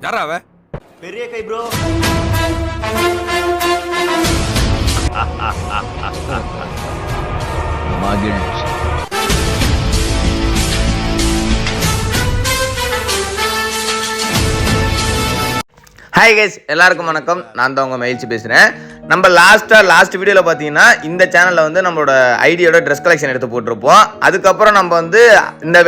யாரா அவ? பெரிய கை ப்ரோ. மகிழ்ச்சி. ஹாய் கைஸ், எல்லாருக்கும் வணக்கம். நான் தான் உங்கள் மகிழ்ச்சி பேசுகிறேன். நம்ம லாஸ்ட் வீடியோவில் பார்த்தீங்கன்னா இந்த சேனலில் வந்து நம்மளோட ஐடியோட ட்ரெஸ் கலெக்ஷன் எடுத்து போட்டிருப்போம். அதுக்கப்புறம் நம்ம வந்து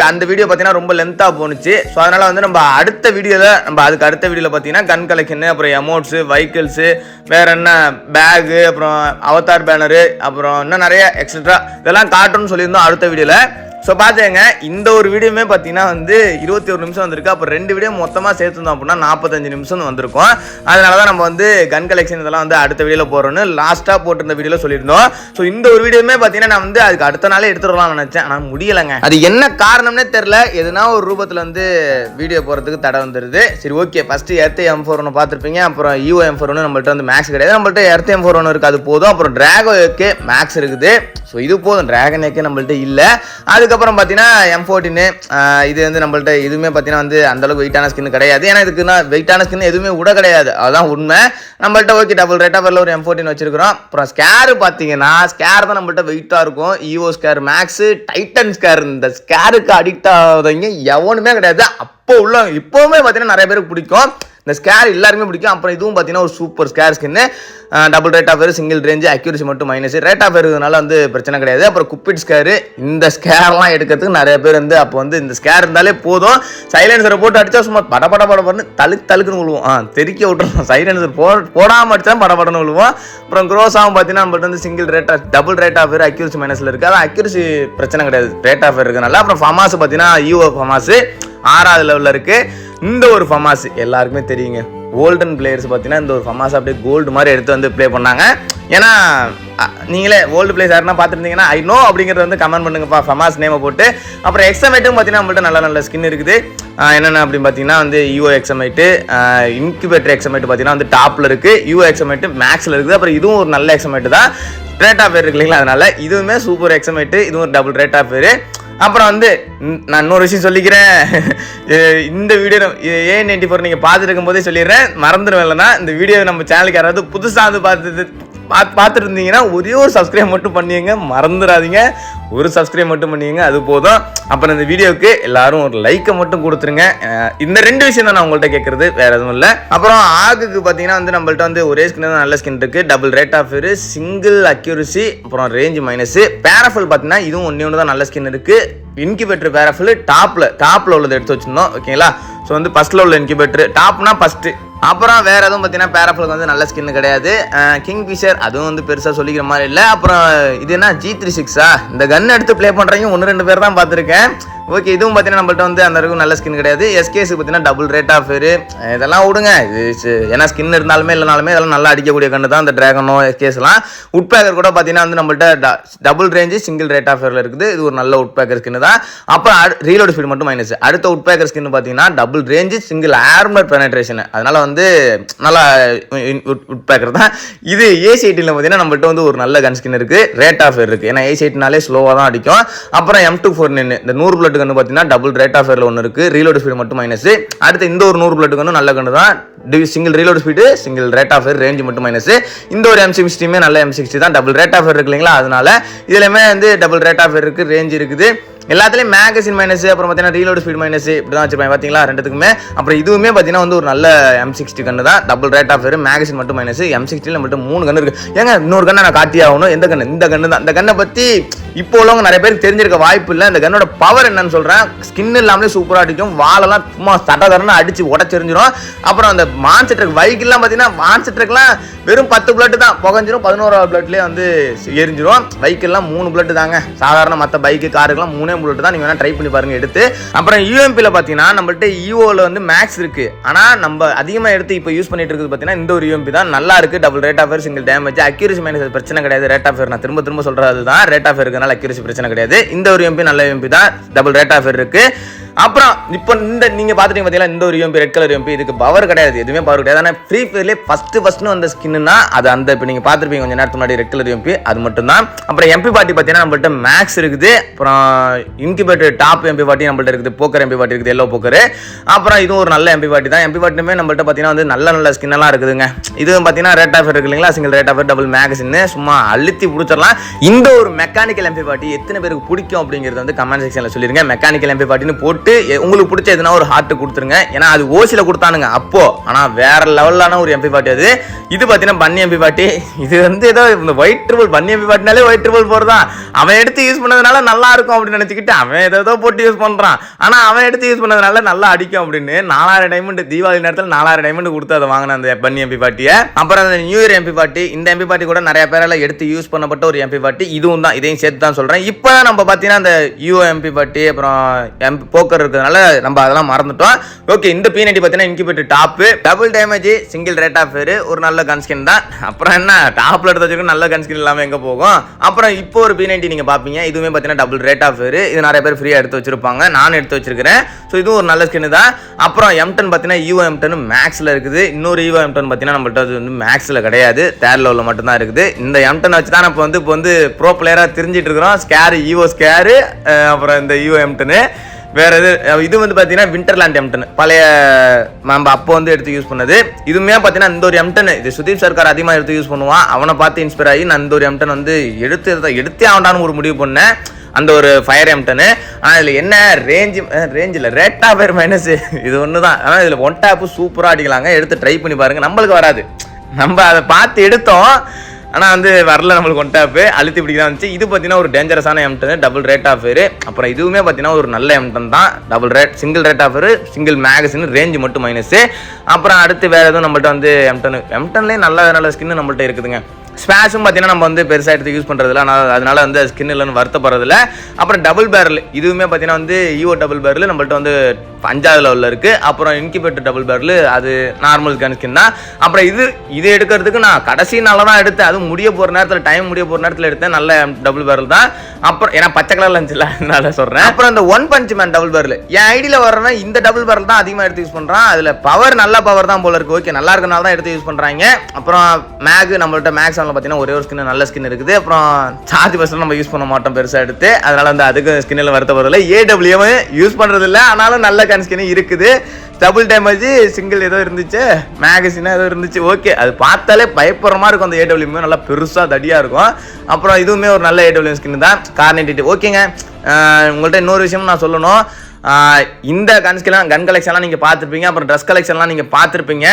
அந்த வீடியோ பார்த்தீங்கன்னா ரொம்ப லென்த்தாக போணுச்சு. ஸோ அதனால் வந்து நம்ம அடுத்த வீடியோவில் பார்த்தீங்கன்னா கன் கலெக்ஷனு, அப்புறம் எமௌண்ட்ஸு, வெஹிக்கிள்ஸு, வேறு என்ன பேகு, அப்புறம் அவதார் பேனரு, அப்புறம் இன்னும் நிறைய எக்ஸட்ரா இதெல்லாம் காட்டணும்னு சொல்லியிருந்தோம் அடுத்த வீடியோவில். ஸோ பார்த்துங்க, இந்த ஒரு வீடியோமே பார்த்தீங்கன்னா வந்து 21 நிமிஷம் வந்திருக்கு. அப்புறம் 2 வீடியோ மொத்தமாக சேர்த்துருந்தோம் அப்படின்னா 45 நிமிஷம் வந்திருக்கும். அதனால தான் நம்ம வந்து கன் கலெக்ஷன் இதெல்லாம் வந்து அடுத்த வீடியோவில் போகிறோன்னு லாஸ்ட்டாக போட்டிருந்த வீடியோவில் சொல்லியிருந்தோம். ஸோ இந்த ஒரு வீடியோமே பார்த்தீங்கன்னா நான் வந்து அதுக்கு அடுத்த நாளே எடுத்துடலாம்னு நினச்சேன். ஆனால் முடியலைங்க. அது என்ன காரணம்னே தெரில. எதுனா ஒரு ரூபத்தில் வந்து வீடியோ போகிறதுக்கு தடை வந்துடுது. சரி, ஓகே. ஃபஸ்ட்டு எர்த் M4 ஒன்று பார்த்துருப்பீங்க. அப்புறம் EVO M4 ஒன்று நம்மள்ட்ட வந்து மேக்ஸ் கிடையாது. நம்மள்ட்ட எர்த் M4 ஒன்று இருக்குது, அது போதும். அப்புறம் டிராகோக்கு மேக்ஸ் இருக்குது. ஸோ இது போதும். டிராகனேக்கே நம்மள்ட்ட இல்லை. அதுக்கப்புறம் பார்த்தீங்கன்னா M14 இது வந்து நம்மள்ட்ட எதுவுமே பார்த்தீங்கன்னா வந்து அந்தளவுக்கு வெயிட்டான ஸ்கின் கிடையாது. ஏன்னா இதுக்குன்னா வெயிட்டான ஸ்கின் எதுவுமே விட கிடையாது, அதுதான் உண்மை. நம்மள்ட்ட ஓகே டபுள் ரேட் ஆஃபரில் ஒரு M14 வச்சிருக்கிறோம். அப்புறம் ஸ்கேரு பார்த்தீங்கன்னா ஸ்கேர் தான் நம்மள்ட்ட வெயிட்டாக இருக்கும். EVO scar max, Titan scar. இந்த ஸ்கேருக்கு அடிக்ட் ஆகாதவங்க எவனுமே கிடையாது. இப்போவுமே பார்த்தீங்கன்னா நிறைய பேருக்கு பிடிக்கும். இந்த ஸ்கேர் எல்லாருமே பிடிக்கும். அப்புறம் இதுவும் பார்த்தீங்கன்னா ஒரு சூப்பர் ஸ்கேர் ஸ்கின்னு. Double rate of single range, accuracy மட்டும் மைனஸ். ரேட் ஆஃப் இருக்கிறதுனால வந்து பிரச்சனை கிடையாது. அப்புறம் குப்பிட் ஸ்கேரு, இந்த ஸ்கேர்லாம் எடுக்கிறதுக்கு நிறைய பேர் வந்து அப்போ வந்து இந்த ஸ்கேர் இருந்தாலே போதும். சைலன்சரை போட்டு அடித்தா சும்மா படப்படன்னு தழுக்குன்னு விழுவோம். தெறிக்க விட்டுருவோம். சைலன்சர் போடாமல் அடித்தா படப்படன்னு விழுவோம். அப்புறம் க்ரோஸாகவும் பார்த்தீங்கன்னா நம்மள்ட்ட வந்து single rate of, double rate of accuracy மைனஸில் இருக்குது. அதான் அக்யூரசி பிரச்சனை கிடையாது, ரேட் ஆஃப் இருக்கிறதுனால. அப்புறம் ஃபமாஸ் பார்த்தீங்கன்னா EVO ஃபமாஸு 6வது லெவலில் இருக்குது. இந்த ஒரு ஃபமாஸ் எல்லாருக்குமே தெரியுங்க. கோல்டன் பிளேயர்ஸ் பார்த்தீங்கன்னா இந்த ஒரு ஃபமாஸ் அப்படியே கோல்டு மாதிரி எடுத்து வந்து ப்ளே பண்ணாங்க. ஏன்னா நீங்களே ஓல்டு பிளேயர்ஸ் யாருன்னா பார்த்துருந்தீங்கன்னா ஐ நோ அப்படிங்கிறத வந்து கமெண்ட் பண்ணுங்கப்பா, ஃபமாஸ் நேமை போட்டு. அப்புறம் எக்ஸமைட்டும் பார்த்தீங்கன்னா நம்மள்ட்ட நல்ல ஸ்கின் இருக்குது. என்னென்ன அப்படின்னு பார்த்தீங்கன்னா வந்து EVO எக்ஸமைட்டு, இன்குபேட்டர் எக்ஸமைட்டு பார்த்தீங்கன்னா வந்து டாப்பில் இருக்குது. EVO எக்ஸமைட்டு மேக்ஸில் இருக்குது. அப்புறம் இதுவும் ஒரு நல்ல எக்ஸமைட்டு தான். ரேட் ஆஃப் இருக்கு இல்லைங்களா, அதனால இதுவுமே சூப்பர் எக்ஸமைட்டு. இதுவும் ஒரு டபுள் ரேட் ஆஃப். அப்புறம் வந்து நான் இன்னொரு விஷயம் சொல்லிக்கிறேன். இந்த வீடியோ A94 நீங்கள் பார்த்துட்டு இருக்கும் போதே சொல்லிடுறேன், மறந்துடுவேன். இல்லைன்னா இந்த வீடியோ நம்ம சேனலுக்கு யாராவது புதுசாக வந்து பார்த்துட்டு இருந்தீங்கன்னா ஒரே ஒரு சப்ஸ்கிரைப் மட்டும் பண்ணிங்க, மறந்துடாதீங்க. ஒரு சப்ஸ்கிரைப் மட்டும் பண்ணிங்க, அது போதும். அப்புறம் இந்த வீடியோவுக்கு எல்லாரும் ஒரு லைக்கை மட்டும் கொடுத்துருங்க. இந்த 2 விஷயம் தான் நான் உங்கள்கிட்ட கேட்கறது, வேற எதுவும் இல்லை. அப்புறம் ஆகுக்கு பார்த்தீங்கன்னா வந்து நம்மள்ட்ட வந்து ஒரே ஸ்கின் தான் நல்ல ஸ்கின் இருக்குது. Double rate of, single accuracy, அப்புறம் ரேஞ்ச் மைனஸ். பேரஃபல் பார்த்தீங்கன்னா இதுவும் ஒன்று தான் நல்ல ஸ்கின் இருக்குது. இன்குபேட்டர் பேரஃபல் டாப்பில் உள்ளது எடுத்து வச்சுருந்தோம், ஓகேங்களா. ஸோ வந்து ஃபஸ்ட்டில் உள்ள இன்குபேட்டர், டாப்னா ஃபஸ்ட்டு. அப்புறம் வேறு எதுவும் பார்த்தீங்கன்னா பேராஃபலுக்கு வந்து நல்ல ஸ்கின் கிடையாது. கிங் ஃபிஷர் அதுவும் வந்து பெருசாக சொல்லிக்கிற மாதிரி இல்லை. அப்புறம் இது என்ன G36 இந்த கன் எடுத்து ப்ளே பண்ணுறீங்க 1-2 பேர் தான் பார்த்துருக்கேன். ஓகே, இதுவும் பார்த்தீங்கன்னா நம்மள்ட்ட வந்து அந்த அளவுக்கு நல்ல ஸ்கின் கிடையாது. SKS பார்த்தீங்கன்னா டபுள் ரேட் ஆஃப், இதெல்லாம் விடுங்க. இது ஏன்னா ஸ்கின் இருந்தாலுமே இல்லைனாலுமே இதெல்லாம் நல்லா அடிக்கக்கூடிய கண்ணு தான் இந்த டிராகனோ SKSலாம். உட்பேக்கர் கூட பார்த்தீங்கன்னா வந்து நம்மள்ட்ட டபுள் ரேஞ்சு சிங்கிள் ரேட் ஆஃபில் இருக்குது. இது ஒரு நல்ல உட்பேக்கர் ஸ்கின் தான். அப்புறம் ரீலோட் ஸ்பீட் மட்டும் மைனஸ். அடுத்த உட்பேக்கர் ஸ்கின் பார்த்தீங்கன்னா double range single armour penetration, அதனால வந்து நல்லா உட்பேக்கர் தான். இது A18 பார்த்தீங்கன்னா நம்மள்ட்ட வந்து ஒரு நல்ல கன் ஸ்கின் இருக்குது, ரேட் ஆஃப் இருக்குது. ஏன்னா A18 ஸ்லோவாக தான் அடிக்கும். அப்புறம் M24 இந்த 100 பிளட் கன்று பார்த்தீங்கன்னா டபுள் ரேட் ஆஃப் ஒன்று இருக்குது, ரீலோட் ஸ்பீடு மட்டும் மைனஸ். அடுத்து இந்த ஒரு 100 பிளட் கன்று நல்ல கன்று தான், single reload speed, single rate of, range மட்டும் மைனஸ். இந்த ஒரு M60 நல்ல M60 தான், டபுள் ரேட் ஆஃப் இருக்கு இல்லைங்களா, அதனால இதுலையுமே வந்து டபுள் ரேட் ஆஃப் இருக்குது, ரேஞ்ச் இருக்குது. எல்லாத்துலேயும் மேகசின் மைனஸ், அப்புறம் பார்த்தீங்கன்னா ரீலோட் ஸ்பீட் மைனஸ், இப்படி தான் வச்சுருப்பேன் பார்த்தீங்களா ரெண்டுத்துக்குமே. அப்புறம் இதுவுமே பார்த்தீங்கன்னா வந்து ஒரு நல்ல M60 கன்று தான், டபுள் ரேட் ஆஃப், மேகசின் மட்டும் மைனஸ். M60 மட்டும் 3 கன்று இருக்குது. ஏங்க இன்னொரு கண்ணை நான் காட்டி ஆகணும். எந்த கண்ணு? இந்த கண்ணு தான். இந்த கண்ணை பற்றி இப்போ உள்ளவங்க நிறைய பேருக்கு தெரிஞ்சிருக்க வாய்ப்பு இல்லை. இந்த கண்ணோட பவர் என்னன்னு சொல்கிறேன். ஸ்கின் இல்லாமலே சூப்பராக அடிக்கும், வாழெல்லாம் சும்மா தடன்னு அடிச்சு உடச்சிருந்துடும். அப்புறம் அந்த மான்செட் ட்ரக் பைக்கெல்லாம் பார்த்தீங்கன்னா மான்செட் ட்ரக்லாம் வெறும் 10 பிளட்டு தான் புகஞ்சிரும், 11வது பிளட்லேயே வந்து எரிஞ்சிடும். பைக்கெல்லாம் 3 பிளட்டு தாங்க. சாதாரண மற்ற பைக்கு காருக்கெல்லாம் 3 புல்லட் தான். நீங்கள் வேணால் ட்ரை பண்ணி பாருங்க எடுத்து. அப்புறம் UMPயில் பார்த்தீங்கன்னா நம்மள்ட்ட EVOவில் வந்து மேக்ஸ் இருக்குது. ஆனால் நம்ம அதிகமாக எடுத்து இப்போ யூஸ் பண்ணிட்டு இருக்குது பார்த்தீங்கன்னா இந்த ஒரு UMP தான் நல்லா இருக்குது. Double rate of, single damage, accuracy minus பிரச்சனை கிடையாது. ரேட் ஆஃப் நான் திரும்ப சொல்கிறது தான், ரேட் ஆஃப் இருக்கிறதுனால அக்யூரசி பிரச்சனை கிடையாது. இந்த ஒரு UMP நல்ல UMP தான், டபுள் ரேட் ஆஃப் இருக்குது. அப்புறம் இப்போ நீங்கள் பார்த்துட்டீங்க பார்த்தீங்களா, இந்த ஒரு எம்பி ரெட் கலர் எம்பி, இதுக்கு பவர் கிடையாது, எதுவுமே பவர் கிடையாது. ஆனால் ஃப்ரீ ஃபயர்லேயே ஃபஸ்ட்டு வந்த ஸ்கின்னா அது அந்த இப்போ நீங்கள் பார்த்துருப்பீங்க கொஞ்சம் நேரத்துக்கு முன்னாடி ரெட் கலர் எம்பி, அது மட்டும் தான். அப்புறம் எம்பி பாட்டி பார்த்தீங்கன்னா நம்மள்ட்ட மேக்ஸ் இருக்குது, அப்புறம் இன்குபேட்டர் டாப் எம்பி பாட்டி நம்மள்ட்ட இருக்குது, போக்கர் எம்பி பாட்டி இருக்குது, எல்லோ போக்கர். அப்புறம் இதுவும் ஒரு நல்ல எம்பி பாட்டி தான். எம்பி பாட்டியுமே நம்மள்ட்ட பார்த்தீங்கன்னா வந்து நல்ல ஸ்கின்னெல்லாம் இருக்குதுங்க. இதுவும் பார்த்தீங்கன்னா ரேட் ஆஃப் இருக்கு இல்லைங்களா, சிங்கிள் ரேட் ஆஃப் டபுள் மேகசின்னு சும்மா அழுத்தி பிடிச்சிடலாம். இந்த ஒரு மெக்கானிக்கல் எம்பி பாட்டி எத்தனை பேருக்கு பிடிக்கும் அப்படிங்கிறது வந்து கமெண்ட் செக்ஷனில் சொல்லிருங்க. மெக்கானிக்கல் எம்பி பாட்டின்னு போட்டு உங்களுக்கு பிடிச்ச எதுனா ஒரு ஹார்ட் கொடுத்துருங்க. ஏன்னா அது ஓசியில் கொடுத்தானுங்க அப்போ, ஆனால் வேற லெவலான ஒரு எம்பி பாட்டி அது. இது பார்த்தீங்கன்னா பன்னி எம்பி பாட்டி. இது வந்து ஏதோ இந்த ஒயிட் ட்ரிபிள் பன்னி எம்பி பாட்டினாலே ஒயிட் ட்ரிபிள் போறதான். அவன் எடுத்து யூஸ் பண்ணதுனால நல்லா இருக்கும் அப்படின்னு நினைச்சுக்கிட்டு அவன் ஏதோ போட்டு யூஸ் பண்றான். ஆனால் அவன் எடுத்து யூஸ் பண்ணதுனால நல்லா அடிக்கும் அப்படின்னு 4000 டைமண்ட் தீபாவளி நேரத்தில் 4000 டைமண்ட் கொடுத்து அதை வாங்கின அந்த பன்னி எம்பி பாட்டியை. அப்புறம் அந்த நியூ இயர் எம்பி பாட்டி, இந்த எம்பி பாட்டி கூட நிறைய பேரால எடுத்து யூஸ் பண்ணப்பட்ட ஒரு எம்பி பாட்டி. இதுவும் தான், இதையும் சேர்த்து தான் சொல்றேன். இப்போ நம்ம பார்த்தீங்கன்னா அந்த யூ எம்பி பாட்டி அப்புறம் எம்பி போக்கர் இருக்கிறதுனால நம்ம அதெல்லாம் மறந்துட்டோம். ஓகே, இந்த P90 பார்த்தீங்கன்னா incubator top, double damage, single rate of fire, ஒரு நல்ல கன்ஸ்கின் தான். அப்புறம் என்ன டாப்ல எடுத்து வச்சிருக்கோம், நல்ல கன்ஸ்கின் இல்லாமல் எங்கே போகும். அப்புறம் இப்போ ஒரு P90 நீங்கள் பார்ப்பீங்க, இதுவுமே பார்த்தீங்கன்னா டபுள் ரேட் ஆஃப் ஃபேர். இது நிறைய பேர் ஃப்ரீயாக எடுத்து வச்சிருப்பாங்க, நானும் எடுத்து வச்சிருக்கிறேன். ஸோ இதுவும் ஒரு நல்ல ஸ்கின் தான். அப்புறம் M10 பார்த்தீங்கன்னா யூ M10 மேக்ஸில் இருக்குது. இன்னொரு யூ M10 பார்த்தீங்கன்னா நம்மள்ட்ட அது வந்து மேக்ஸில் கிடையாது, தேர்ட் லெவலில் மட்டும்தான் இருக்குது. இந்த M10 வச்சு தான் இப்போ வந்து ப்ரோ பிளேயராக தெரிஞ்சிட்டு இருக்கிறோம். ஸ்கேரு ஈவோ ஸ்கேரு, அப்புறம் இந்த யூ M10 வேற இது வந்து பார்த்தீங்கன்னா விண்டர்லேண்ட் M10 பழைய நம்ம அப்போ வந்து எடுத்து யூஸ் பண்ணது. இதுவுமே பார்த்தீங்கன்னா இந்த ஒரு M10 இது சுதீப் சர்க்கார் அதிகமாக எடுத்து யூஸ் பண்ணுவான். அவனை பார்த்து இன்ஸ்பயர் ஆகி நான் இந்த ஒரு M10 வந்து எடுத்தே ஆகண்டான்னு ஒரு முடிவு பண்ணேன், அந்த ஒரு ஃபயர் M10. ஆனால் இதில் என்ன ரேஞ்சில் ரேட் ஆஃப் ஃபயர் மைனஸ் இது ஒன்று தான். ஆனால் இதில் ஒன் டேப்பு சூப்பராக அடிக்கலாங்க, எடுத்து ட்ரை பண்ணி பாருங்கள். நம்மளுக்கு வராது, நம்ம அதை பார்த்து எடுத்தோம், ஆனால் வந்து வரல நம்மளுக்கு ஒன் டேப்பு, அழுத்தி இப்படி தான் வந்துச்சு. இது பார்த்தீங்கன்னா ஒரு டேஞ்சரஸான M10 double rate of fire. அப்புறம் இதுவுமே பார்த்தீங்கன்னா ஒரு நல்ல M10 தான், double rate, single rate of fire, single magazine, range மட்டும் மைனஸு. அப்புறம் அடுத்து வேறு எதுவும் நம்மள்ட்ட வந்து M10லேயே நல்ல ஸ்கின்னு நம்மள்ட்ட இருக்குதுங்க. ஸ்பேஷும் பார்த்தீங்கன்னா நம்ம வந்து பெருசாக எடுத்து யூஸ் பண்ணுறதில்ல, அதனால வந்து ஸ்கின் இல்லைன்னு வருத்தப்படுறதில்ல. அப்புறம் டபுள் பேரல், இதுவுமே பார்த்தீங்கன்னா வந்து ஈவோ டபுள் பேரல் நம்மள்ட்ட வந்து 5வது லெவலில் இருக்குது. அப்புறம் இன்குபேட்டர் டபுள் பேரல், அது நார்மல் கன் ஸ்கின் தான். அப்புறம் இது எடுக்கிறதுக்கு நான் கடைசி நாளாக தான் எடுத்தேன், அதுவும் முடிய போகிற நேரத்தில், டைம் முடிய போகிற நேரத்தில் எடுத்தேன். நல்ல டபுள் பேரல் தான். அப்புறம் ஏன்னா பச்சை கலரில் இருந்துச்சுல, அதனால சொல்கிறேன். அப்புறம் இந்த one punch man double barrel என் ஐடியில் வர்றவன் இந்த டபுள் பேரல் தான் அதிகமாக எடுத்து யூஸ் பண்ணுறான். அதில் பவர் நல்ல பவர் தான் போல இருக்குது. ஓகே, நல்லா இருக்கனால தான் எடுத்து யூஸ் பண்ணுறாங்க. அப்புறம் நம்மள்ட்ட மேக்ஸ் பார்த்தீங்கன்னா ஒரே ஒரு ஸ்கின் நல்ல ஸ்கின் இருக்குது. அப்புறம் சார்ஜ் பஸ்ல நம்ம யூஸ் பண்ண மாட்டோம் பெருசாக எடுத்து, அதனால வந்து அதுக்கு ஸ்கின்னில் வருத்தப்படுறதில்ல. AW யூஸ் பண்ணுறதில்ல, ஆனாலும் நல்ல கன் ஸ்கின் இருக்குது. டபுள் டேமேஜ், சிங்கிள் ஏதோ இருந்துச்சு, மேகசினா ஏதோ இருந்துச்சு. ஓகே, அது பார்த்தாலே பயப்படுற மாதிரி இருக்கும். அந்த AW நல்லா பெருசாக தடியாக இருக்கும். அப்புறம் இதுவுமே ஒரு நல்ல AW ஸ்கின் தான், கார்னெட்டிட்டு. ஓகேங்க, உங்கள்கிட்ட இன்னொரு விஷயம் நான் சொல்லணும். இந்த கன் கலெக்ஷன்லாம் நீங்கள் பார்த்துருப்பீங்க, அப்புறம் ட்ரெஸ் கலெக்ஷன்லாம் நீங்கள் பார்த்துருப்பீங்க.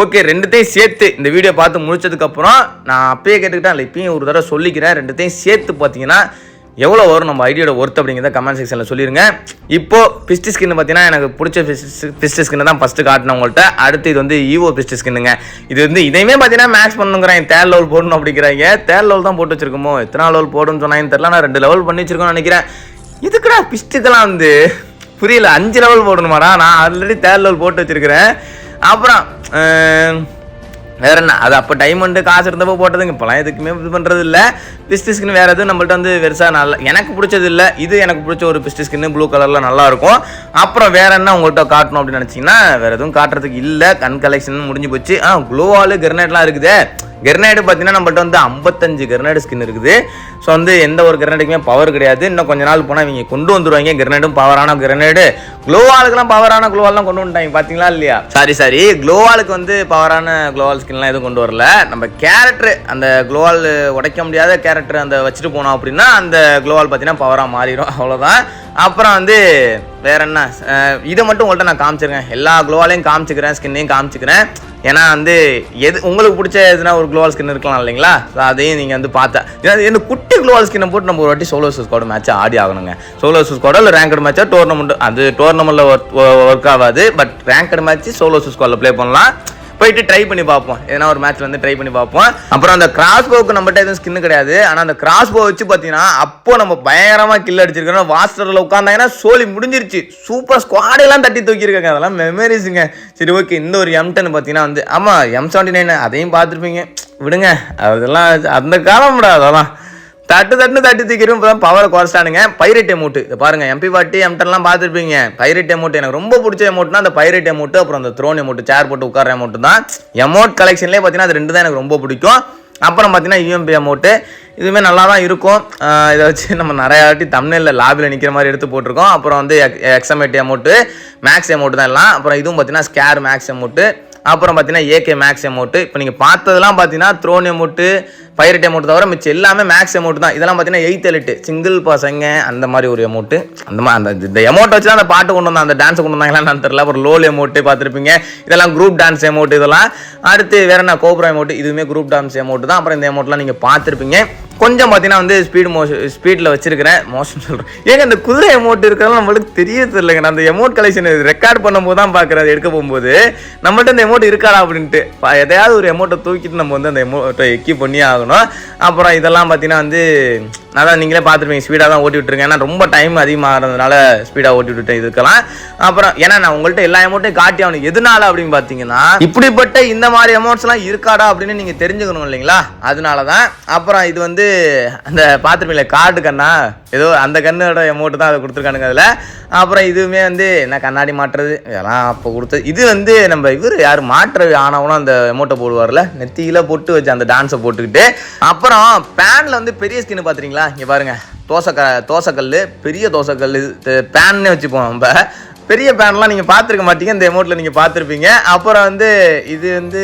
ஓகே, ரெண்டுத்தையும் சேர்த்து இந்த வீடியோ பார்த்து முடிச்சதுக்கப்புறம் நான் அப்பயே கேட்டுக்கிட்டேன், இல்லை இப்பயும் ஒரு தடவை சொல்லிக்கிறேன், ரெண்டுத்தையும் சேர்த்து பார்த்தீங்கன்னா எவ்வளோ வரும் நம்ம ஐடியோட ஒர்த் அப்படிங்கிறத கமெண்ட் செக்ஷனில் சொல்லிடுங்க. இப்போது பிஸ்ட் ஸ்கின் பார்த்தீங்கன்னா எனக்கு பிடிச்ச பிஸ்ட் ஸ்கின்னை தான் ஃபஸ்ட்டு காட்டினேன் உங்கள்கிட்ட. அடுத்து இது வந்து ஈவோ பிஸ்ட் ஸ்கின்னுங்க. இது வந்து இதையுமே பார்த்தீங்கன்னா மேக்ஸ் பண்ணுங்கிறாங்க, தேர்ட் லெவல் போடணும் அப்படிங்கிறாங்க. தேர்ட் லெவல் தான் போட்டு வச்சிருக்கோமோ, எத்தனை லெவல் போடணும்னு சொன்னாங்கன்னு தெரியல, நான் 2 லெவல் பண்ணி வச்சிருக்கோன்னு நினைக்கிறேன். இதுக்குடா பிஸ்ட்டுக்கெல்லாம் வந்து புரியல, 5 லெவல் போடணுமாடா, நான் ஆல்ரெடி தேர்ட் லெவல் போட்டு வச்சிருக்கிறேன். அப்புறம் வேற என்ன, அது அப்போ டைமண்டு காசு இருந்தப்போ போட்டதுங்க, இப்போலாம் எதுக்குமே இது பண்ணுறது இல்லை. பிஸ்ட் ஸ்கின் வேறு எதுவும் நம்மள்ட்ட வந்து பெருசாக நல்லா எனக்கு பிடிச்சது இல்லை. இது எனக்கு பிடிச்ச ஒரு பிஸ்ட் ஸ்கின்னு, ப்ளூ கலரில் நல்லாயிருக்கும். அப்புறம் வேறு என்ன உங்கள்கிட்ட காட்டணும் அப்படின்னு நினச்சிங்கன்னா வேறு எதுவும் காட்டுறதுக்கு இல்லை, கன் கலெக்ஷன் முடிஞ்சு போச்சு. க்ளோவாலு கிரனேட்லாம் இருக்குது. கிரனேடு பார்த்தீங்கன்னா நம்மள்ட்ட வந்து 55 கிரனேடு ஸ்கின் இருக்குது. ஸோ வந்து எந்த ஒரு கிரனேடுக்குமே பவர் கிடையாது. இன்னும் கொஞ்ச நாள் போனால் இவங்க கொண்டு வந்துடுவாங்க கிரனேடும், பவரான கிரனேடு. க்ளோவாலுக்குலாம் பவரான க்ளோவால்லாம் கொண்டு வந்துட்டாங்க, பார்த்தீங்களா இல்லையா? சாரி க்ளோவாலுக்கு வந்து பவரான க்ளோவால் ஸ்கின்லாம் எதுவும் கொண்டு வரல. நம்ம கேரக்டர், அந்த க்ளோவால் உடைக்க முடியாத கேரக்டர் அந்த வச்சுட்டு போனோம் அப்படின்னா அந்த க்ளோவால் பார்த்தீங்கன்னா பவராக மாறிடும், அவ்வளோதான். அப்புறம் வந்து வேற என்ன, இதை மட்டும் உங்கள்கிட்ட நான் காமிச்சிருக்கேன், எல்லா க்ளோவாலையும் காமிச்சிக்கிறேன், ஸ்கின்னையும் காமிச்சிக்கிறேன். ஏன்னா வந்து எது உங்களுக்கு பிடிச்ச எதுனா ஒரு க்ளோவால் ஸ்கின் இருக்கலாம் இல்லைங்களா, ஸோ அதையும் நீங்கள் வந்து பார்த்தேன். இந்த குட்டி க்ளோவால் ஸ்கின்னை போட்டு நம்ம ஒரு வாட்டி சோலோ வர்சஸ் ஸ்குவாட் மேட்ச் ஆடி ஆகணுங்க. சோலோ வர்சஸ் ஸ்குவாட் இல்லை ரேங்கட் மேட்சாக டோர்னமெண்ட், அது டோர்னமெண்ட்டில் ஒர்க் ஆகாது. But ranked match solo versus ஸ்குவாட்ல ப்ளே பண்ணலாம். போயிட்டு ட்ரை பண்ணி பார்ப்போம், ஏன்னா ஒரு மேட்ச்ல வந்து ட்ரை பண்ணி பார்ப்போம். அப்புறம் அந்த கிராஸ் போவுக்கு நம்மகிட்ட எதுவும் ஸ்கின் கிடையாது. ஆனால் அந்த கிராஸ் போ வச்சு பார்த்தீங்கன்னா அப்போ நம்ம பயங்கரமாக கில் அடிச்சிருக்கோம். வாஸ்டரில் உட்காந்தாங்கன்னா சோலி முடிஞ்சிருச்சு, சூப்பர் ஸ்குவாடெல்லாம் தட்டி தூக்கியிருக்காங்க, அதெல்லாம் மெமரிஸுங்க. சரி ஓகே, இந்த ஒரு M10 பார்த்தீங்கன்னா வந்து ஆமாம் M79 அதையும் பார்த்துருப்பீங்க, விடுங்க அதெல்லாம் அந்த காலம் அதெல்லாம் தட்டு தூக்கிடும் பவரை குறைச்சானுங்க. பைரேட் எமோட் பாருங்க, MP40 M10 பார்த்துருப்பீங்க. பைரேட் எமோட் எனக்கு ரொம்ப பிடிச்ச எமோட்னா அந்த பைரேட் எமோட், அப்புறம் அந்த த்ரோன் எமோட், சேர் போட்டு உட்கார எமோட் தான். எமோட் கலெக்ஷன்லேயே பார்த்தீங்கன்னா அது 2 தான் எனக்கு ரொம்ப பிடிக்கும். அப்புறம் பார்த்தீங்கன்னா UMP எமோட்டு இதுவுமே நல்லா தான் இருக்கும். இதை வச்சு நம்ம நிறையா வாட்டி தம்ப்நெயில்ல லாபியில் நிற்கிற மாதிரி எடுத்து போட்டிருக்கோம். அப்புறம் வந்து XM8 எமோட்டு, மேக்ஸ் எமோட்டு தான் எல்லாம். அப்புறம் இதுவும் பார்த்தீங்கன்னா ஸ்கேர் மேக்ஸ் எமோட்டு, அப்புறம் பார்த்தீங்கன்னா AK மேக்ஸ் எமோட்டு. இப்போ நீங்கள் பார்த்ததெல்லாம் பார்த்தீங்கன்னா த்ரோன் எமோட்டு, பைரேட் எமோட்டு தவிர மிச்சம் எல்லாமே மேக்ஸ் எமோட்டு தான். இதெல்லாம் பார்த்தீங்கன்னா 8 எலிட்டு சிங்கிள் பசங்க அந்த மாதிரி ஒரு எமோட்டு. இந்த எமோட்டை வச்சு தான் அந்த பாட்டு கொண்டு வந்தாங்க, அந்த டான்ஸை கொண்டு வந்தாங்களான்னு தெரியல. அப்புறம் லோல் எமோட்டு பார்த்துருப்பீங்க, இதெல்லாம் குரூப் டான்ஸ் எமோட்டு. இதெல்லாம் அடுத்து வேற என்ன கோப்ரா எமோட்டு, இதுவுமே குரூப் டான்ஸ் எமோட்டு தான். அப்புறம் இந்த எமோட்லாம் நீங்கள் பார்த்துருப்பீங்க. கொஞ்சம் பார்த்தீங்கன்னா வந்து ஸ்பீடில் வச்சிருக்கிறேன். மோஷன் சொல்கிறேன் ஏங்க, இந்த குதிரை எமோட் இருக்கிறதெல்லாம் நம்மளுக்கு தெரியறது இல்லைங்க. நான் அந்த எமோட் கலெக்ஷன் ரெக்கார்ட் பண்ணும்போது தான் பார்க்குறேன், எடுக்க போகும்போது நம்மள்ட்ட இந்த எமோட் இருக்காடா அப்படின்ட்டு எதையாவது ஒரு எமோட்டை தூக்கிட்டு நம்ம வந்து அந்த எமோட்டை எக்கி பண்ணி ஆகணும். அப்புறம் இதெல்லாம் பார்த்தீங்கன்னா வந்து அதான் நீங்களே பார்த்துருப்பீங்க, ஸ்பீடாக தான் ஓட்டி விட்டுருங்க. ஏன்னா ரொம்ப டைம் அதிகமாகிறதுனால ஸ்பீடாக ஓட்டி விட்டுட்டேன் இதுக்கெல்லாம். அப்புறம் ஏன்னா நான் உங்கள்கிட்ட எல்லா எமௌண்ட்டையும் காட்டி ஆகணும். எதனால அப்படின்னு பார்த்தீங்கன்னா, இப்படிப்பட்ட இந்த மாதிரி எமௌண்ட்ஸ்லாம் இருக்காடா அப்படின்னு நீங்கள் தெரிஞ்சுக்கணும் இல்லைங்களா, அதனால தான். அப்புறம் இது வந்து அந்த பார்த்துருப்பீங்களே கார்டு கண்ணா, ஏதோ அந்த கண்ணோட எமௌண்ட் தான் அதை கொடுத்துருக்கானுங்க அதில். அப்புறம் இதுவுமே வந்து என்ன கண்ணாடி மாட்டுறது இதெல்லாம் அப்போ கொடுத்தது. இது வந்து நம்ம இவர் யார் மாற்ற ஆனவனும் அந்த எமௌண்ட்டை போடுவார்ல, நெத்தியில் போட்டு வச்சு அந்த டான்ஸை போட்டுக்கிட்டு. அப்புறம் பேனில் வந்து பெரிய ஸ்கின்னு பார்த்துறீங்களா, இங்கே பாருங்க, தோசைக்கல், பெரிய தோசைக்கல் பேன்னே வச்சுப்போம். நம்ம பெரிய பேன்லாம் நீங்கள் பார்த்துருக்க மாட்டீங்க, இந்த எமௌண்ட்டில் நீங்கள் பார்த்துருப்பீங்க. அப்புறம் வந்து இது வந்து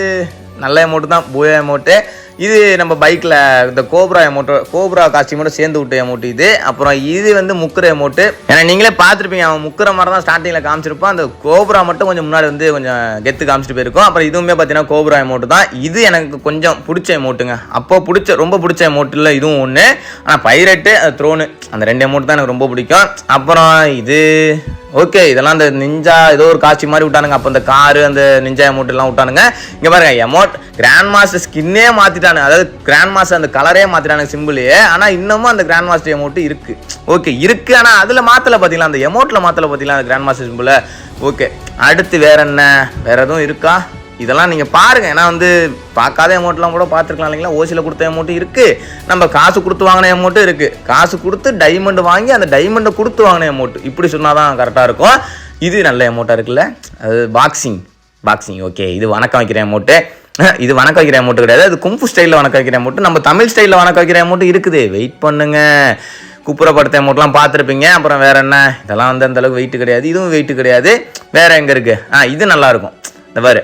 நல்ல எமௌண்ட்டு தான், பூயா எமௌண்ட்டு. இது நம்ம பைக்கில் இந்த கோப்ரா காஸ்டியூமோட சேர்ந்து விட்ட எமௌண்ட் இது. அப்புறம் இது வந்து முக்குற எமௌண்ட்டு. ஏன்னா நீங்களே பார்த்துருப்பீங்க, அவன் முக்குற மாதிரி தான் ஸ்டார்டிங்கில் காமிச்சிருப்பான். அந்த கோப்ரா மட்டும் கொஞ்சம் முன்னாடி வந்து கொஞ்சம் கெத்து காமிச்சிட்டு போயிருக்கும். அப்புறம் இதுவுமே பார்த்தீங்கன்னா கோப்ரா எமௌண்ட் தான். இது எனக்கு கொஞ்சம் பிடிச்ச எமௌண்ட்டுங்க, அப்போ ரொம்ப பிடிச்ச எமௌண்ட்டில் இதுவும் ஒன்று. ஆனால் பைரேட்டு, த்ரோனு, அந்த 2 எமௌண்ட் தான் எனக்கு ரொம்ப பிடிக்கும். அப்புறம் இது ஓகே, இதெல்லாம் அந்த நிஞ்சா ஏதோ ஒரு காட்சி மாதிரி விட்டானுங்க. அப்போ அந்த காரு அந்த நிஞ்சா எமௌண்ட் எல்லாம் விட்டானுங்க. இங்கே பாருங்க, எமௌண்ட் கிராண்ட் மாஸ்டர் ஸ்கின்னே மாற்றிட்டானு, அதாவது கிராண்ட் மாஸ்டர் அந்த கலரே மாற்றிட்டானுங்க சிம்பிளையே. ஆனால் இன்னமும் அந்த கிராண்ட் மாஸ்டர் எமௌண்ட் இருக்கு, ஓகே இருக்கு. ஆனால் அதில் மாற்றலை பார்த்தீங்களா, அந்த எமௌண்ட்டில் மாற்றலை பார்த்தீங்களா அந்த கிராண்ட் மாஸ்டர் சிம்பிளை. ஓகே, அடுத்து வேற என்ன, வேற எதுவும் இருக்கா, இதெல்லாம் நீங்கள் பாருங்கள். ஏன்னா வந்து பார்க்காத அமௌண்ட்லாம் கூட பார்த்துருக்கலாம் இல்லைங்களா. ஓசியில் கொடுத்த அமௌண்ட்டு இருக்குது, நம்ம காசு கொடுத்து வாங்கின அமௌண்ட்டும் இருக்குது. காசு கொடுத்து டைமண்ட் வாங்கி அந்த டைமண்டை கொடுத்து வாங்கின அமௌண்ட், இப்படி சொன்னால் தான் கரெக்டாக இருக்கும். இது நல்ல அமௌண்ட்டாக இருக்குல்ல, அது பாக்ஸிங் ஓகே. இது வணக்கம் வைக்கிற அமௌண்ட்டு, இது வணக்கம் வைக்கிற அமௌண்ட்டு கிடையாது, அது கும்பு ஸ்டைலில் வணக்கம் வைக்கிற அமௌண்ட்டு. நம்ம தமிழ் ஸ்டைலில் வணக்கம் வைக்கிற அமௌண்ட்டு இருக்குது, வெயிட் பண்ணுங்க. குப்புறப்படுத்த அமௌண்ட்லாம் பார்த்துருப்பீங்க. அப்புறம் வேறு என்ன, இதெல்லாம் வந்து அந்தளவுக்கு வெயிட்டு கிடையாது, இதுவும் வெயிட்டு கிடையாது. வேறு எங்கே இருக்குது, இது நல்லாயிருக்கும். இந்த மாதிரி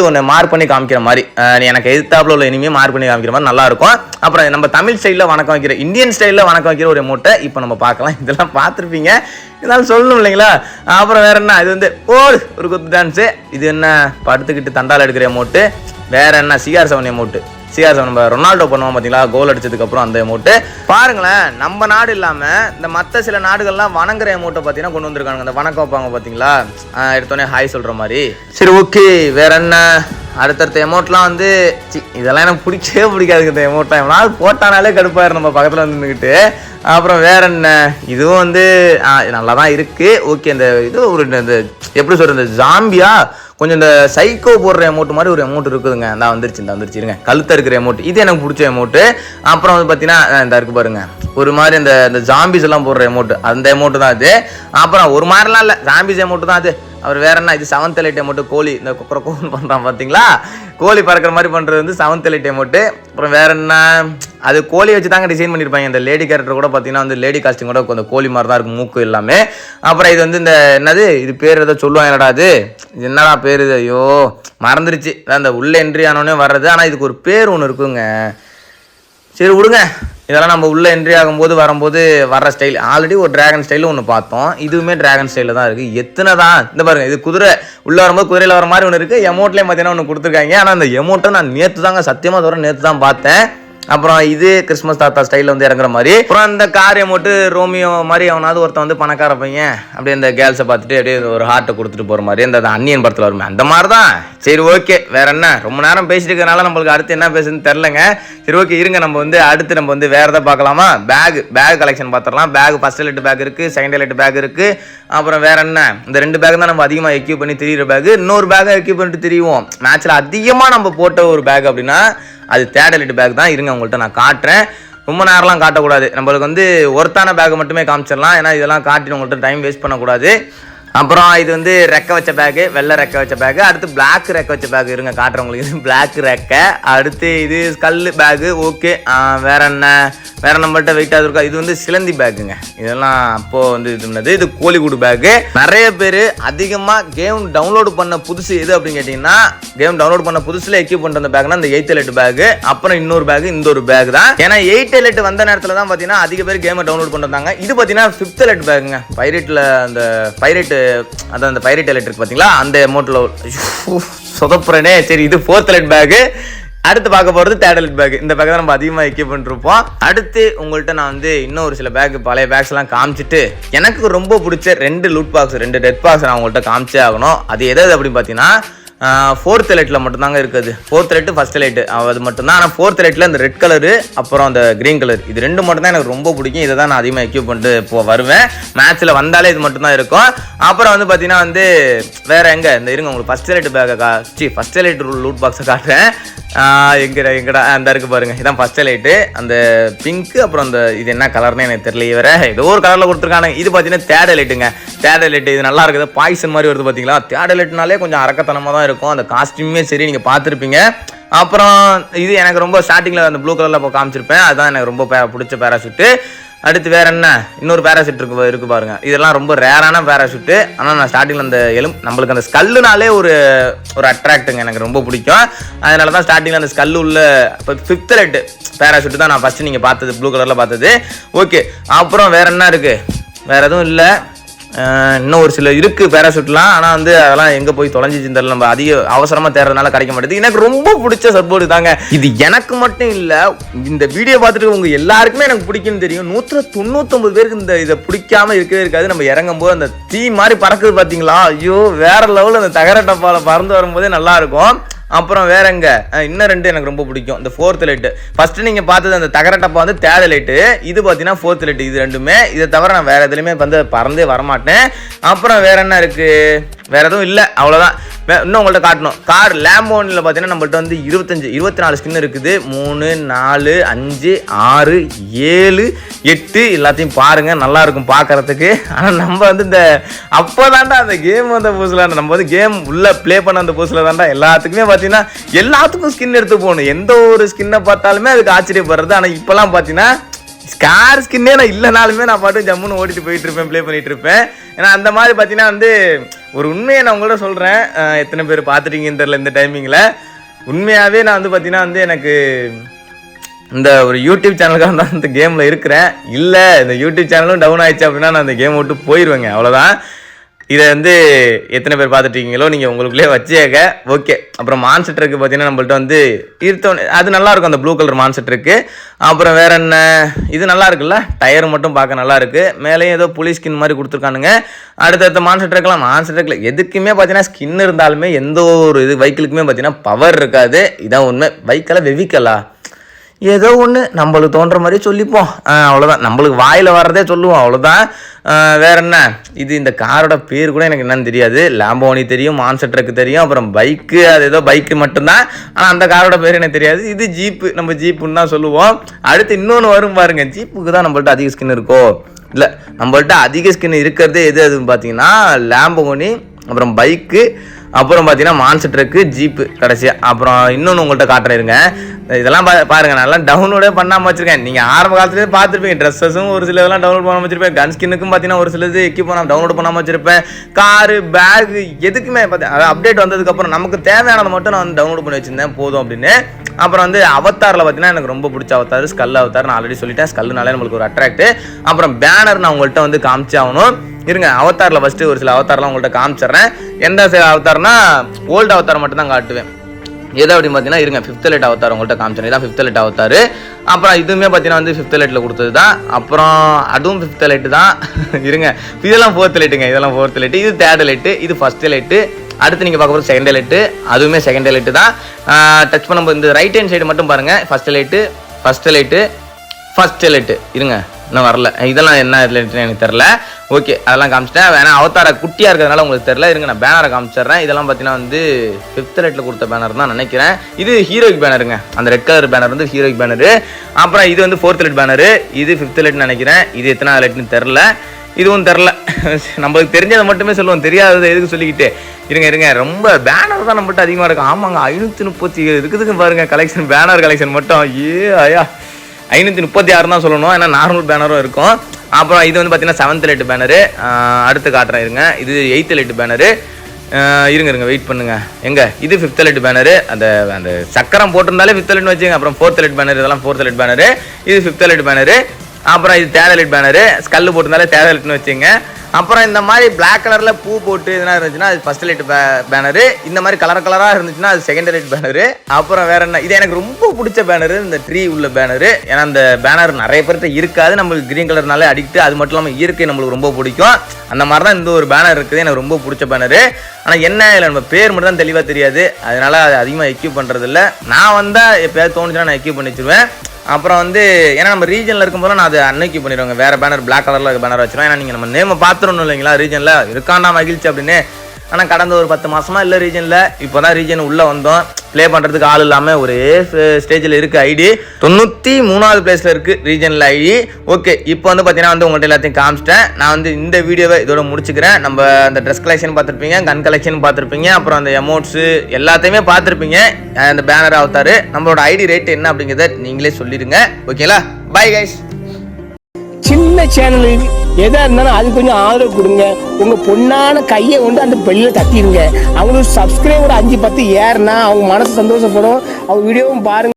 ஒன்று மார்க் பண்ணி காமிக்கிற மாதிரி, நீ எனக்கு எதிர்த்தாப்புல உள்ள இனிமேல் மார்க் பண்ணி காமிக்கிற மாதிரி நல்லாயிருக்கும். அப்புறம் நம்ம தமிழ் ஸ்டைலில் வணக்கம் வைக்கிற, இந்தியன் ஸ்டைலில் வணக்கம் வைக்கிற ஒரு எமௌண்ட்டை இப்போ நம்ம பார்க்கலாம். இதெல்லாம் பார்த்துருப்பீங்க, இதெல்லாம் சொல்லணும் இல்லைங்களா. அப்புறம் வேற என்ன, இது வந்து ஒரு குத்து டான்ஸு. இது என்ன, படுத்துக்கிட்டு தண்டால் எடுக்கிற எமௌண்ட்டு. வேற என்ன, CR7 எமௌண்ட்டு. CR7 நம்ம ரொனால்டோ பண்ணுவோம் பார்த்தீங்களா, கோல் அடிச்சதுக்கப்புறம் அந்த எமௌண்ட்டு. பாருங்களேன், நம்ம நாடு இல்லாமல் இந்த மற்ற சில நாடுகள்லாம் வணங்குற எமௌண்ட்டை பார்த்தீங்கன்னா கொண்டு வந்திருக்காங்க. அந்த வணக்கம் வைப்பாங்க பார்த்தீங்களா, எடுத்தோடனே ஹாய் சொல்கிற மாதிரி. சரி ஓகே, வேற என்ன, அடுத்தடுத்த எமௌண்ட்லாம் வந்து இதெல்லாம் எனக்கு பிடிக்கவே பிடிக்காதுங்க. இந்த எமௌண்ட்லாம் எவனாவது போட்டானாலே கடுப்பாயிரும் நம்ம பக்கத்தில் வந்துக்கிட்டு. அப்புறம் வேற என்ன, இதுவும் வந்து நல்லா தான் இருக்குது, ஓகே. இந்த இது ஒரு இந்த எப்படி சொல்கிறது, இந்த ஜாம்பியா கொஞ்சம் இந்த சைக்கோ போடுற எமௌண்ட் மாதிரி ஒரு எமௌண்ட் இருக்குதுங்க. நான் வந்துருச்சு இருங்க, கழுத்த இருக்கிற எமௌண்ட், இது எனக்கு பிடிச்ச எமௌண்ட்டு. அப்புறம் வந்து பார்த்தீங்கன்னா இந்த இருக்கு பாருங்க, ஒரு மாதிரி இந்த ஜாம்பிஸ் எல்லாம் போடுற எமௌண்ட், அந்த எமௌண்ட் தான் அது. அப்புறம் ஒரு மாதிரிலாம் இல்லை, ஜாம்பிஸ் எமௌண்ட் தான் அது. அவர் வேற என்ன, இது 7th எலைட் எமௌண்ட், கோழி இந்த கோன் பண்ணுறான் பார்த்தீங்களா, கோழி பறக்கிற மாதிரி பண்ணுறது வந்து 7th எலைட் எமௌண்ட்டு. அப்புறம் வேற என்ன, அது கோழி வச்சு தாங்க டிசைன் பண்ணியிருப்பாங்க. இந்த லேடி கேரக்டர் கூட பார்த்தீங்கன்னா வந்து லேடி காஸ்டியூம் கூட கொஞ்சம் கோழி மாதிரி தான் இருக்கும், மூக்கு எல்லாமே. அப்புறம் இது வந்து இந்த என்னது, இது பேர் ஏதோ சொல்லுவாங்க, என்னடா இது என்னடா பேர் இது, ஐயோ மறந்துருச்சு. அந்த உள்ள என்ட்ரி ஆனோடனே வர்றது, ஆனால் இதுக்கு ஒரு பேர் ஒன்று இருக்குங்க. சரி விடுங்க, இதெல்லாம் நம்ம உள்ளே என்ட்ரி ஆகும்போது வரும்போது வர்ற ஸ்டைல். ஆல்ரெடி ஒரு டிராகன் ஸ்டைலில் ஒன்று பார்த்தோம், இதுவுமே டிராகன் ஸ்டைலில் தான் இருக்குது. எத்தனை தான் இந்த பாருங்க, இது குதிரை உள்ளே வரும்போது குதிரையில் வர மாதிரி ஒன்று இருக்குது. எமௌண்ட்லேயும் பார்த்தீங்கன்னா ஒன்று கொடுத்துருக்காங்க. ஆனால் அந்த எமௌண்ட்டை நான் நேற்று தாங்க, சத்தியமாக தவிர நேற்று தான் பார்த்தேன். அப்புறம் இது கிறிஸ்மஸ் தாத்தா ஸ்டைலில் வந்து இறங்குற மாதிரி. அப்புறம் அந்த கார் எமௌண்ட்டு ரோமியோ மாதிரி, அவனாவது ஒருத்தன் வந்து பணக்கார பையன் அப்படியே இந்த கேர்ள்ஸை பார்த்துட்டு அப்படியே ஒரு ஹார்ட்டை கொடுத்துட்டு போகிற மாதிரி, அந்த அன்னியன் படத்தில் வருமே அந்த மாதிரி தான். சரி ஓகே, வேற என்ன, ரொம்ப நேரம் பேசிட்டு இருக்கிறனால நம்மளுக்கு அடுத்து என்ன பேசுன்னு தெரிலங்க. சரி ஓகே, இருங்க நம்ம வந்து அடுத்து நம்ம வந்து வேறு எதாவது பார்க்கலாமா. பேக் கலெக்ஷன் பார்த்துடலாம். பேக் ஃபர்ஸ்ட் எலைட் பேக் இருக்குது, செகண்ட் எலைட் பேக் இருக்குது. அப்புறம் வேற என்ன, இந்த 2 பேக் தான் நம்ம அதிகமாக எக்யூப் பண்ணி திரியிற பேக். இன்னொரு பேக்கை எக்யூப் பண்ணிட்டு திரிவோம். மேட்ச்சில் அதிகமாக நம்ம போட்ட ஒரு பேக் அப்படின்னா அது 3rd எலைட் பேக் தான். இருங்க உங்கள்கிட்ட நான் காட்டுறேன். ரொம்ப நேரம்லாம் காட்டக்கூடாது. நம்மளுக்கு வந்து ஒருத்தான பேக் மட்டுமே காமிச்சிடலாம். ஏன்னா இதெல்லாம் காட்டி உங்கள்கிட்ட டைம் வேஸ்ட் பண்ணக்கூடாது. அப்புறம் இது வந்து ரெக்க வச்ச பேக்கு, வெள்ளை ரெக்க வச்ச பேக்கு. அடுத்து பிளாக் ரெக்க வச்ச பேக் இருங்க காட்டுறவங்களுக்கு. இது பிளாக் ரெக்க. அடுத்து இது ஸ்கல் பேக்கு. ஓகே, வேற நம்மள்கிட்ட வெயிட்டாக இருக்கா. இது வந்து சிலந்தி பேக்குங்க. இதெல்லாம் அப்போது வந்து இது பண்ணது. இது கோழிக்கூடு பேக்கு. நிறைய பேர் அதிகமாக கேம் டவுன்லோடு பண்ண புதுசு எது அப்படின்னு கேட்டிங்கன்னா, கேம் டவுன்லோட் பண்ண புதுசில் எக்யூப் பண்ணுற அந்த பேக்னா இந்த 8 எலைட் பேக்கு. அப்புறம் இன்னொரு பேக், இந்த ஒரு பேக் தான். ஏன்னா 8 எலைட் வந்த நேரத்தில் தான் பார்த்தீங்கன்னா அதிக பேர் கேமை டவுன்லோட் பண்ணிருந்தாங்க. இது பார்த்தீங்கன்னா 5th எலைட் பேக்குங்க. பைரேட்டில் அந்த பைரேட்டு, அதான் அந்த பைரேட் எலைட் இருக்கு பார்த்தீங்களா, அந்த அமௌண்ட்டில் சொதப்புறனே. சரி, இது 4th எலைட் பேக்கு. அடுத்து பார்க்க போகிறது 3rd எலைட் பேக். இந்த பேக் தான் நம்ம அதிகமாக எக்யூப் பண்ணிருப்போம். அடுத்து உங்கள்கிட்ட நான் வந்து இன்னும் ஒரு சில பேக், பழைய பேக்ஸ் எல்லாம் காமிச்சிட்டு எனக்கு ரொம்ப பிடிச்ச 2 லூட் பாக்ஸ், 2 டெத் பாக்ஸ் நான் உங்கள்கிட்ட காமிச்சே ஆகணும். அது எது அப்படின்னு பார்த்தீங்கன்னா 4th எலைட்டில் மட்டும்தாங்க இருக்குது. 4th எலைட், 1st எலைட் அது மட்டும்தான். ஆனால் 4th எலைட்டில் அந்த ரெட் கலரு அப்புறம் அந்த க்ரீன் கலர், இது 2 மட்டும் தான் எனக்கு ரொம்ப பிடிக்கும். இதை தான் நான் அதிகமாக எக்யூப் பண்ணிட்டு இப்போ வருவேன். மேட்ச்சில் வந்தாலே இது மட்டும் தான் இருக்கும். அப்புறம் வந்து பார்த்தீங்கன்னா வந்து வேறு எங்கே இந்த இருங்க உங்களுக்கு 1st எலைட் பேக்கை 1st எலைட் லூட் பாக்ஸை காட்டுறேன். எங்கடா அந்த இருக்கு பாருங்க. இதான் 1st எலைட்டு. அந்த பிங்க்கு, அப்புறம் அந்த இது என்ன கலர்னு எனக்கு தெரியல. வேற ஏதோ ஒரு கலரில் கொடுத்துருக்காங்க. இது பார்த்தீங்கன்னா 3rd எலைட்டுங்க. 3rd எலைட் இது நல்லா இருக்குது. பாய்சன் மாதிரி வருது பார்த்தீங்களா. 3rd எலைட்னாலே கொஞ்சம் அரக்கத்தனமாக தான் இருக்கும். அந்த காஸ்டியூமே சரி, நீங்கள் பார்த்துருப்பீங்க. அப்புறம் இது எனக்கு ரொம்ப ஸ்டார்டிங்கில் அந்த ப்ளூ கலரில் இப்போ காமிச்சிருப்பேன். அதுதான் எனக்கு ரொம்ப பிடிச்ச பேராஷூட்டு. அடுத்து வேற என்ன, இன்னொரு பேராஷூட் இருக்கு பாருங்க. இதெல்லாம் ரொம்ப ரேரான பேராஷூட்டு. ஆனால் நான் ஸ்டார்டிங்கில் அந்த நம்மளுக்கு அந்த ஸ்கல்லுனாலே ஒரு அட்ராக்டுங்க, எனக்கு ரொம்ப பிடிக்கும். அதனால தான் ஸ்டார்டிங்கில் அந்த ஸ்கல்லு உள்ள 5th எலைட் பேராஷூட்டு தான் நான் ஃபஸ்ட்டு நீங்கள் பார்த்தது, ப்ளூ கலரில் பார்த்தது. ஓகே, அப்புறம் வேற என்ன இருக்குது? வேற எதுவும் இல்லை. இன்னும் ஒரு சில இருக்குது பேராஷூட்லாம். ஆனால் வந்து அதெல்லாம் எங்கே போய் தொலைஞ்சிச்சு தெரியல. நம்ம அதிக அவசரமாக தேடுறதுனால கிடைக்க மாட்டேது. எனக்கு ரொம்ப பிடிச்ச சப்போர்ட் தாங்க. இது எனக்கு மட்டும் இல்லை, இந்த வீடியோ பார்த்துட்டு உங்கள் எல்லாருக்குமே எனக்கு பிடிக்குன்னு தெரியும். 199 பேருக்கு இதை பிடிக்காம இருக்கவே இருக்காது. நம்ம இறங்கும் போது அந்த தீ மாதிரி பறக்குது பார்த்தீங்களா, ஐயோ வேற லெவலில் அந்த தகர டப்பாவில் பறந்து வரும்போதே நல்லா இருக்கும். அப்புறம் வேற எங்க இன்னும் 2 எனக்கு ரொம்ப பிடிக்கும். இந்த 4th எலைட் ஃபர்ஸ்ட் நீங்க பார்த்தது அந்த தகர டப்பா வந்து 3rd எலைட். இது பார்த்தீங்கன்னா 4th எலைட். இது ரெண்டுமே. இதை தவிர நான் வேற எதுலையுமே வந்து பறந்தே வரமாட்டேன். அப்புறம் வேற என்ன இருக்கு? வேற எதுவும் இல்லை, அவ்வளோதான். இன்னும் உங்கள்கிட்ட காட்டணும். கார் லேம்போனில் பார்த்தீங்கன்னா நம்மள்ட்ட வந்து 24 ஸ்கின் இருக்குது. 3, 4, 5, 6, 7, 8 எல்லாத்தையும் பாருங்கள், நல்லா இருக்கும் பார்க்கறதுக்கு. ஆனால் நம்ம வந்து இந்த அப்போ தாண்டா அந்த கேம் வந்த புதுசில், நம்ம வந்து கேம் உள்ளே ப்ளே பண்ண அந்த புதுசில் தாண்டா எல்லாத்துக்குமே பார்த்தீங்கன்னா எல்லாத்துக்கும் ஸ்கின் எடுத்து போகணும். எந்த ஒரு ஸ்கின்னை பார்த்தாலுமே அதுக்கு ஆச்சரியப்படுறது. ஆனால் இப்போலாம் பார்த்தீங்கன்னா ஸ்கார் ஸ்கின்னே நான் இல்லைனாலுமே நான் பாட்டு ஜம்முன்னு ஓடிட்டு போயிட்டு இருப்பேன், ப்ளே பண்ணிட்டு இருப்பேன். ஏன்னா அந்த மாதிரி பார்த்தீங்கன்னா வந்து ஒரு உண்மையை நான் உங்கள்கிட்ட சொல்கிறேன். எத்தனை பேர் பார்த்துட்டீங்கன்னு தெரியல இந்த டைமிங்கில். உண்மையாகவே நான் வந்து பார்த்தீங்கன்னா வந்து எனக்கு இந்த ஒரு யூடியூப் சேனலுக்காக தான் இந்த கேமில் இருக்கிறேன். இல்லை இந்த யூடியூப் சேனலும் டவுன் ஆயிடுச்சு அப்படின்னா நான் அந்த கேம் விட்டு போயிடுவேங்க, அவ்வளோதான். இதை வந்து எத்தனை பேர் பார்த்துட்டீங்களோ நீங்கள் உங்களுக்குள்ளே வச்சேங்க. ஓகே, அப்புறம் மான்செட்டருக்கு பார்த்தீங்கன்னா நம்மள்ட்ட வந்து இருத்தோன்னு அது நல்லாயிருக்கும், அந்த ப்ளூ கலர் மான்செட்டருக்கு. அப்புறம் வேற என்ன, இது நல்லா இருக்குல்ல, டயர் மட்டும் பார்க்க நல்லா இருக்கு. மேலேயும் ஏதோ புலி ஸ்கின் மாதிரி கொடுத்துருக்கானுங்க. அடுத்தடுத்த மான்செட்டருக்குலாம் எதுக்குமே பார்த்தீங்கன்னா ஸ்கின் இருந்தாலுமே எந்த ஒரு இது வெஹிக்கிளுக்குமே பார்த்தீங்கன்னா பவர் இருக்காது. இதான் உண்மை. பைக்கெல்லாம் வெவிக்கலா ஏதோ ஒன்று நம்மளுக்கு தோன்ற மாதிரி சொல்லிப்போம், அவ்வளோதான். நம்மளுக்கு வாயில் வர்றதே சொல்லுவோம், அவ்வளோதான். வேற என்ன, இது இந்த காரோட பேர் கூட எனக்கு என்னன்னு தெரியாது. லாம்போனி தெரியும், மான்செட்டருக்கு தெரியும், அப்புறம் பைக்கு அது ஏதோ பைக்கு மட்டும்தான். ஆனால் அந்த காரோட பேர் எனக்கு தெரியாது. இது ஜீப்பு, நம்ம ஜீப்புன்னு தான் சொல்லுவோம். அடுத்து இன்னொன்று வரும் பாருங்க, ஜீப்புக்கு தான் நம்மள்ட்ட அதிக ஸ்கின் இருக்கோ? இல்லை, நம்மள்ட்ட அதிக ஸ்கின் இருக்கிறதே எது அதுன்னு பார்த்தீங்கன்னா லாம்போனி, அப்புறம் பைக்கு, அப்புறம் பார்த்தீங்கன்னா மான்செட்டருக்கு, ஜீப்பு கடைசியாக. அப்புறம் இன்னொன்று உங்கள்கிட்ட காட்டுறேங்க. இதெல்லாம் பாருங்கள், நல்லா டவுன்லோடே பண்ணாமல் வச்சுருக்கேன். நீங்கள் ஆரம்ப காலத்துலேயே பார்த்துருப்பீங்க. ட்ரெஸ்ஸஸும் ஒரு சில இதெல்லாம் டவுன்லோட் பண்ணாமல் வச்சுருப்பேன். கன் ஸ்கின்னுக்கும் பார்த்தீங்கன்னா ஒரு சிலது எக்யூப் டவுன்லோட் பண்ணாமல் வச்சுருப்பேன். காரு, பேகு எதுக்குமே அதாவது அப்டேட் வந்ததுக்கப்புறம் நமக்கு தேவையானதை மட்டும் நான் வந்து டவுன்லோட் பண்ணி வச்சுருந்தேன் போதும் அப்படின்னு. அப்புறம் வந்து அவத்தாரில் பார்த்தீங்கன்னா எனக்கு ரொம்ப பிடிச்ச அவத்தார் ஸ்கல் அவத்தார். நான் ஆல்ரெடி சொல்லிட்டேன், ஸ்கல்லுனாலே நம்மளுக்கு ஒரு அட்ராக்ட். அப்புறம் பேனர் நான் உங்கள்கிட்ட வந்து காமிச்சு ஆகணும். இருங்க, அவத்தாரில் ஃபஸ்ட்டு ஒரு சில அவத்தாரெலாம் உங்கள்கிட்ட காமிச்சிட்றேன். எந்த அவத்தார்னா ஓல்டு அவத்தார் மட்டும் தான் காட்டுவேன். எது அப்படின்னு பார்த்தீங்கன்னா இருங்க, 5th எலைட் அவத்தார் உங்கள்கிட்ட காமிச்சேன். இதான் 5th எலைட் அவத்தார். அப்புறம் இதுவுமே பார்த்தீங்கன்னா வந்து 5th எலைட்டில் கொடுத்தது தான். அப்புறம் அதுவும் 5th எலைட் தான். இருங்க, இதெல்லாம் 4th எலைட்டுங்க. இதெல்லாம் 4th எலைட். இது 3rd எலைட்டு, இது 1st எலைட்டு. அடுத்து நீங்கள் பார்க்க போகிறது 2nd எலைட்டு, அதுவுமே 2nd எலைட்டு தான். டச் பண்ணும்போது இந்த ரைட் ஹேண்ட் சைடு மட்டும் பாருங்கள், 1st elite, 1st elite, 1st elite. இருங்க, இன்னும் வரல. இதெல்லாம் என்ன ரிலேட்டட் எனக்கு தெரில. ஓகே, அதெல்லாம் காமிச்சிட்டேன். வேணா அவதார குட்டியாக இருக்கிறதுனால உங்களுக்கு தெரில. இருங்க, நான் பேனரை காமிச்சிட்றேன். இதெல்லாம் பார்த்தீங்கன்னா வந்து 5th லைட்டில் கொடுத்த பேனர் தான் நினைக்கிறேன். இது ஹீரோயிக் பேனருங்க. அந்த ரெட் கலர் பேனர் வந்து ஹீரோயிக் பேனரு. அப்புறம் இது வந்து 4th லைட் பேனரு. இது 5th லைட்னு நினைக்கிறேன். இது எத்தனாவது லைட்னு தெரில. இதுவும் தெரில. நம்மளுக்கு தெரிஞ்சதை மட்டுமே சொல்லுவோம், தெரியாததை எதுக்கு சொல்லிக்கிட்டு. இருங்க, ரொம்ப பேனர் தான் நம்மகிட்ட அதிகமாக இருக்கும். ஆமாங்க, 537 இருக்குதுக்கு பாருங்க கலெக்ஷன், பேனர் கலெக்ஷன் மட்டும். ஐயா 536 தான் சொல்லணும், ஏன்னா நார்மல் பேனரும் இருக்கும். அப்புறம் இது வந்து பார்த்தீங்கன்னா 7th லைட் பேனரு. அடுத்து காட்டுறேன் இருங்க. இது 8th லைட் பேனரு. இருங்க வெயிட் பண்ணுங்க. இது 5th லைட் பேனரு. அந்த சக்கரம் போட்டிருந்தாலே 5th லைட்னு வச்சுங்க. அப்புறம் 4th லைட் பேனர், இதெல்லாம் 4th லைட் பேனரு. இது 5th லைட் பேனரு. அப்புறம் இது 3rd லைட் பேனரு. ஸ்கல் போட்டிருந்தாலே 3rd லைட்னு வச்சுங்க. அப்புறம் இந்த மாதிரி பிளாக் கலரில் பூ போட்டு எதுனா இருந்துச்சுன்னா அது 1st லைட் பேனரு. இந்த மாதிரி கலராக இருந்துச்சுன்னா அது 2nd லைட் பேனரு. அப்புறம் வேற என்ன, இது எனக்கு ரொம்ப பிடிச்ச பேனரு, இந்த ட்ரீ உள்ள பேனரு. ஏன்னா அந்த பேனர் நிறைய பேர்கிட்ட இருக்காது. நம்மளுக்கு கிரீன் கலர்னாலே அடிக்ட். அது மட்டும் இல்லாமல் இயற்கை நம்மளுக்கு ரொம்ப பிடிக்கும். அந்த மாதிரி தான் இந்த ஒரு பேனர் இருக்குது, எனக்கு ரொம்ப பிடிச்ச பேனரு. ஆனால் என்ன, இல்லை நம்ம பேர் மட்டும் தான் தெளிவாக தெரியாது. அதனால அது அதிகமாக எக்யூப் பண்ணுறது இல்லை. நான் வந்தால் எப்போயாவது தோணுச்சுன்னா நான் எக்யூப் பண்ணி வச்சுருவேன். அப்புறம் வந்து ஏன்னா நம்ம ரீஜனில் இருக்கும்போது நான் அதை அன்னைக்கு பண்ணிடுவாங்க. வேறு பேனர் பிளாக் கலரில் பேனர் வச்சுருவேன். ஏன்னா நீங்கள் நம்ம நேமை பார்த்துடணும் இல்லைங்களா, ரீஜனில் இருக்காண்டா மகிழ்ச்சி அப்படின்னு. ஆனால் கடந்த ஒரு 10 மாதமா இல்லை ரீஜனில். இப்போ தான் ரீஜன் உள்ளே வந்தோம். ப்ளே பண்ணுறதுக்கு ஆள் இல்லாமல் ஒரே ஸ்டேஜில் இருக்குது. ஐடி 93வது பிளேஸில் இருக்குது ரீஜனில் ஐடி. ஓகே, இப்போ வந்து பார்த்தீங்கன்னா வந்து உங்கள்கிட்ட எல்லாத்தையும் காமிச்சிட்டேன். நான் வந்து இந்த வீடியோவை இதோட முடிச்சுக்கிறேன். நம்ம அந்த ட்ரெஸ் கலெக்ஷன் பார்த்துருப்பீங்க, கன் கலெக்ஷன் பார்த்துருப்பீங்க, அப்புறம் அந்த எமௌண்ட்ஸு எல்லாத்தையுமே பார்த்துருப்பீங்க. அந்த பேனர் அவத்தாரு. நம்மளோட ஐடி ரேட் என்ன அப்படிங்கிறத நீங்களே சொல்லிடுங்க. ஓகேங்களா, பை கைஸ். சின்ன சேனல் எதா இருந்தாலும் அது கொஞ்சம் ஆதரவு கொடுங்க. உங்க பொண்ணான கையை கொண்டு அந்த பெல்ல தட்டிடுங்க. அவங்களுக்கு சப்ஸ்கிரைபர் 5-10 ஏறுனா அவங்க மனசு சந்தோஷப்படும். அவங்க வீடியோவும் பாருங்க.